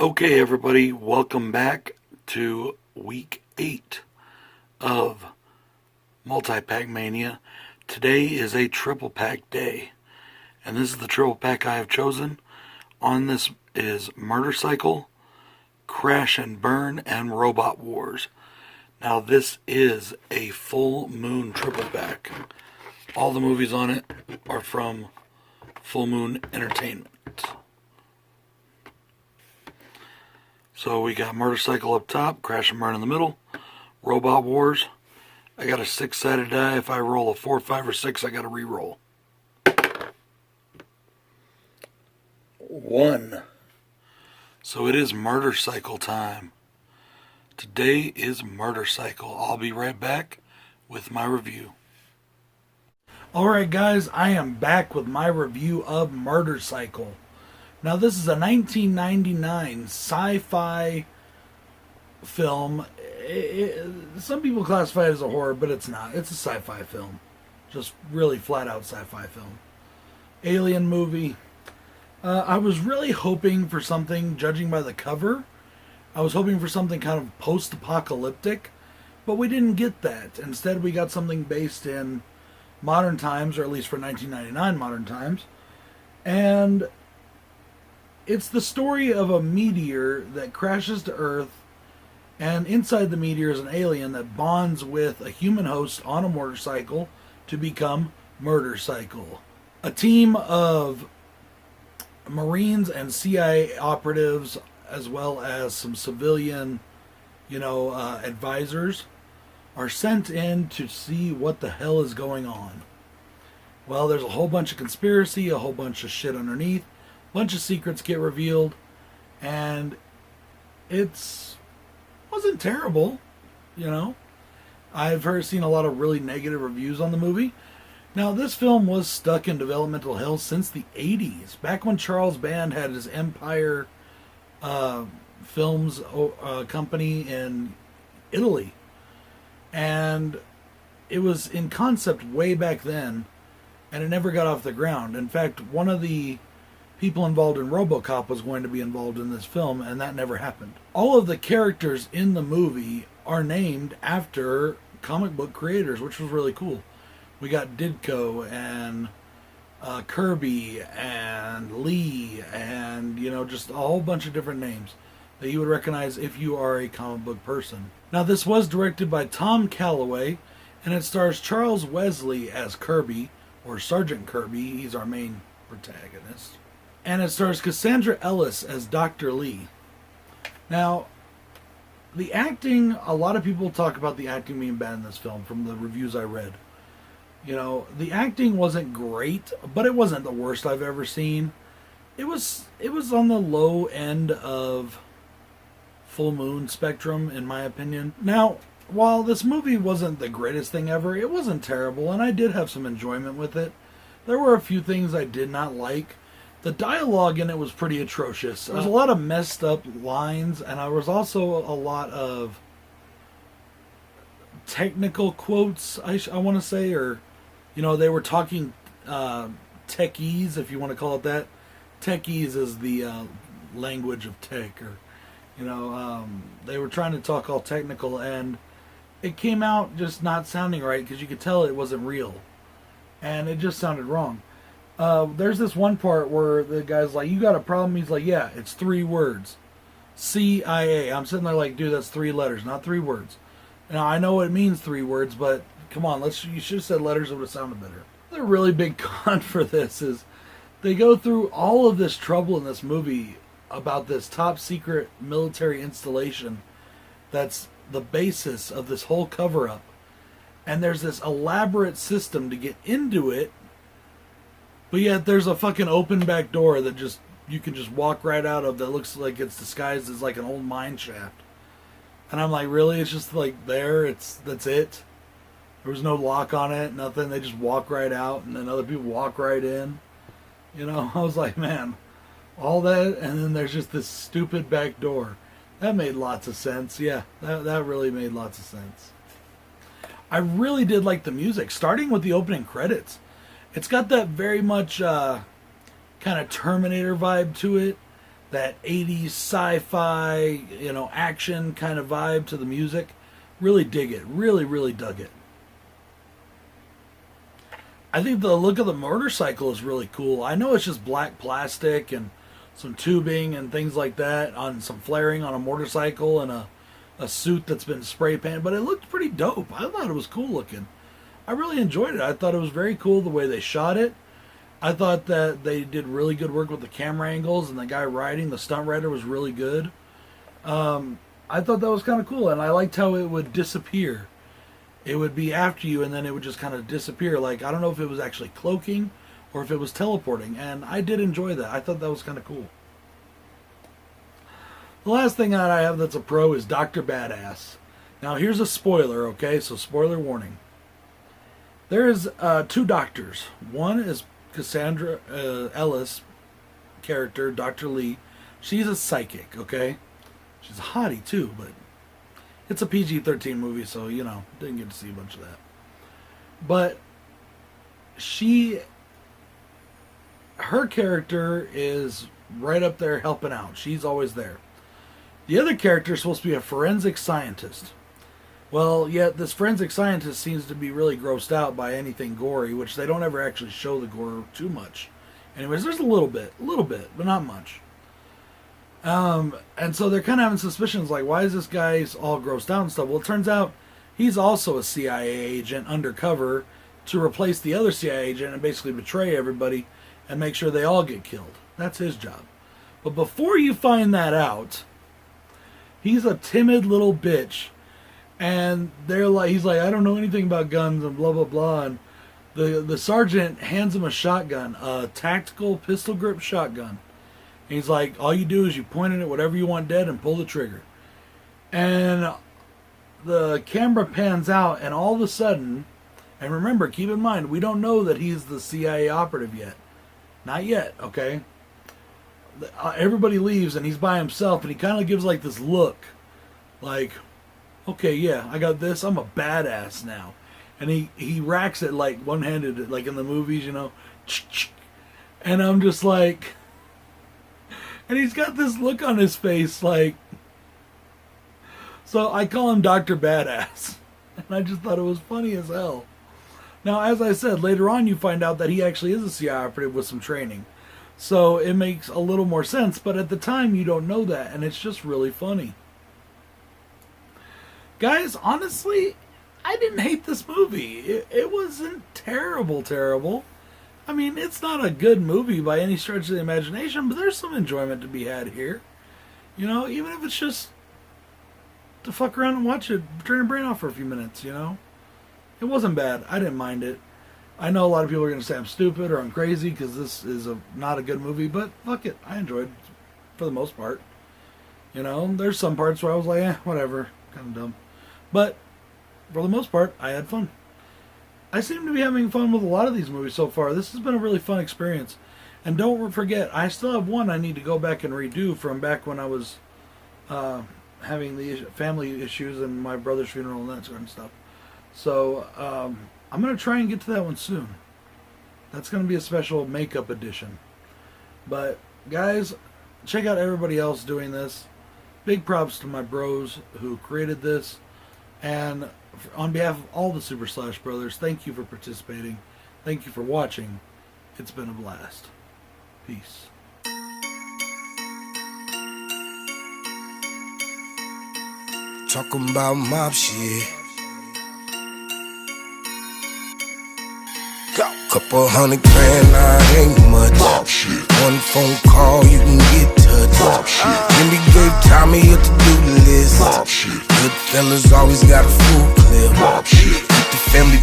Okay, everybody, welcome back to week 8 of MultiPack Mania. Today is a triple pack day, and this is the triple pack I have chosen. On this is MURDERCYCLE, Crash and Burn, and Robot Wars. Now, this is a full moon triple pack. All the movies on it are from Full Moon Entertainment. So we got MURDERCYCLE up top, Crash and Burn in the middle, Robot Wars. I got a 6-sided die. If I roll a 4, 5, or 6, I got to re-roll. 1. So it is MURDERCYCLE time. Today is MURDERCYCLE. I'll be right back with my review. Alright guys, I am back with my review of MURDERCYCLE. Now, this is a 1999 sci-fi film. Some people classify it as a horror, but it's not. It's a sci-fi film. Just really flat-out sci-fi film. Alien movie. I was really hoping for something, judging by the cover, I was hoping for something kind of post-apocalyptic, but we didn't get that. Instead, we got something based in modern times, or at least for 1999 modern times. And it's the story of a meteor that crashes to Earth, and inside the meteor is an alien that bonds with a human host on a motorcycle to become MURDERCYCLE. A team of Marines and CIA operatives, as well as some civilian, advisors, are sent in to see what the hell is going on. Well, there's a whole bunch of conspiracy, a whole bunch of shit underneath. Bunch of secrets get revealed, and wasn't terrible, I've seen a lot of really negative reviews on the movie. Now, this film was stuck in developmental hell since the 80s, back when Charles Band had his Empire Films company in Italy, and it was in concept way back then, and it never got off the ground. In fact, one of the people involved in RoboCop was going to be involved in this film, and that never happened. All of the characters in the movie are named after comic book creators, which was really cool. We got Ditko and Kirby and Lee and, just a whole bunch of different names that you would recognize if you are a comic book person. Now, this was directed by Tom Calloway, and it stars Charles Wesley as Kirby, or Sergeant Kirby. He's our main protagonist. And it stars Cassandra Ellis as Dr. Lee. Now, the acting, a lot of people talk about the acting being bad in this film from the reviews I read. The acting wasn't great, but it wasn't the worst I've ever seen. It was on the low end of Full Moon spectrum, in my opinion. Now, while this movie wasn't the greatest thing ever, it wasn't terrible, and I did have some enjoyment with it. There were a few things I did not like. The dialogue in it was pretty atrocious. There was a lot of messed up lines, and there was also a lot of technical quotes, I want to say, or, they were talking techese, if you want to call it that. Techese is the language of tech, or, they were trying to talk all technical, and it came out just not sounding right, because you could tell it wasn't real, and it just sounded wrong. There's this one part where the guy's like, "You got a problem?" He's like, "Yeah, it's 3 words. CIA." I'm sitting there like, dude, that's 3 letters, not 3 words. Now, I know it means 3 words, but come on, you should have said letters. It would have sounded better. The really big con for this is they go through all of this trouble in this movie about this top secret military installation that's the basis of this whole cover-up. And there's this elaborate system to get into it, but yet there's a fucking open back door that you can just walk right out of, that looks like it's disguised as like an old mine shaft. And I'm like, really? It's just like there? That's it? There was no lock on it, nothing. They just walk right out, and then other people walk right in. I was like, man, all that, and then there's just this stupid back door. That made lots of sense. Yeah, that really made lots of sense. I really did like the music, starting with the opening credits. It's got that very much kind of Terminator vibe to it that 80s sci-fi, you know, action kind of vibe to the music. Really dig it. Really, really dug it. I think the look of the motorcycle is really cool. I know it's just black plastic and some tubing and things like that on some flaring on a motorcycle and a suit that's been spray painted, but it looked pretty dope. I thought it was cool looking. I really enjoyed it. I thought it was very cool the way they shot it. I thought that they did really good work with the camera angles, and the guy riding, the stunt rider, was really good. I thought that was kind of cool, and I liked how it would disappear. It would be after you, and then it would just kind of disappear. Like, I don't know if it was actually cloaking or if it was teleporting, and I did enjoy that. I thought that was kind of cool. The last thing that I have that's a pro is Dr. Badass. Now, here's a spoiler, okay? So, spoiler warning. There's two doctors. One is Cassandra Ellis character, Dr. Lee. She's a psychic, okay? She's a hottie, too, but it's a PG-13 movie, so, you know, didn't get to see a bunch of that. But her character is right up there helping out. She's always there. The other character is supposed to be a forensic scientist. Well, yet this forensic scientist seems to be really grossed out by anything gory, which they don't ever actually show the gore too much. Anyways, there's a little bit, but not much. And so they're kind of having suspicions, like, why is this guy all grossed out and stuff? Well, it turns out he's also a CIA agent undercover to replace the other CIA agent and basically betray everybody and make sure they all get killed. That's his job. But before you find that out, he's a timid little bitch. And he's like, I don't know anything about guns and blah, blah, blah. And the sergeant hands him a shotgun, a tactical pistol grip shotgun. And he's like, all you do is you point it at whatever you want dead and pull the trigger. And the camera pans out, and all of a sudden, and remember, keep in mind, we don't know that he's the CIA operative yet. Not yet, okay? Everybody leaves, and he's by himself, and he kind of gives like this look. Like, okay, yeah, I got this. I'm a badass now. And he racks it like one-handed, like in the movies, you know. And I'm just like... And he's got this look on his face, like... So I call him Dr. Badass. And I just thought it was funny as hell. Now, as I said, later on you find out that he actually is a CIA operative with some training. So it makes a little more sense, but at the time you don't know that, and it's just really funny. Guys, honestly, I didn't hate this movie. It wasn't terrible. I mean, it's not a good movie by any stretch of the imagination, but there's some enjoyment to be had here. You know, even if it's just to fuck around and watch it, turn your brain off for a few minutes, you know? It wasn't bad. I didn't mind it. I know a lot of people are going to say I'm stupid or I'm crazy because this is not a good movie, but fuck it. I enjoyed it for the most part. You know, there's some parts where I was like, whatever, kind of dumb. But for the most part, I had fun. I seem to be having fun with a lot of these movies so far. This has been a really fun experience. And don't forget, I still have one I need to go back and redo from back when I was having the family issues and my brother's funeral and that sort of stuff. So I'm going to try and get to that one soon. That's going to be a special makeup edition. But guys, check out everybody else doing this. Big props to my bros who created this. And on behalf of all the Super Slash brothers, thank you for participating. Thank you for watching. It's been a blast. Peace. Talking about mob shit. Couple $100 grand, nah, ain't much. Mob shit. One phone call, you can get touched. Mob shit. Then we gave Tommy a to-do list. Mob shit. Good fellas always got a full clip. Mob shit. Keep the family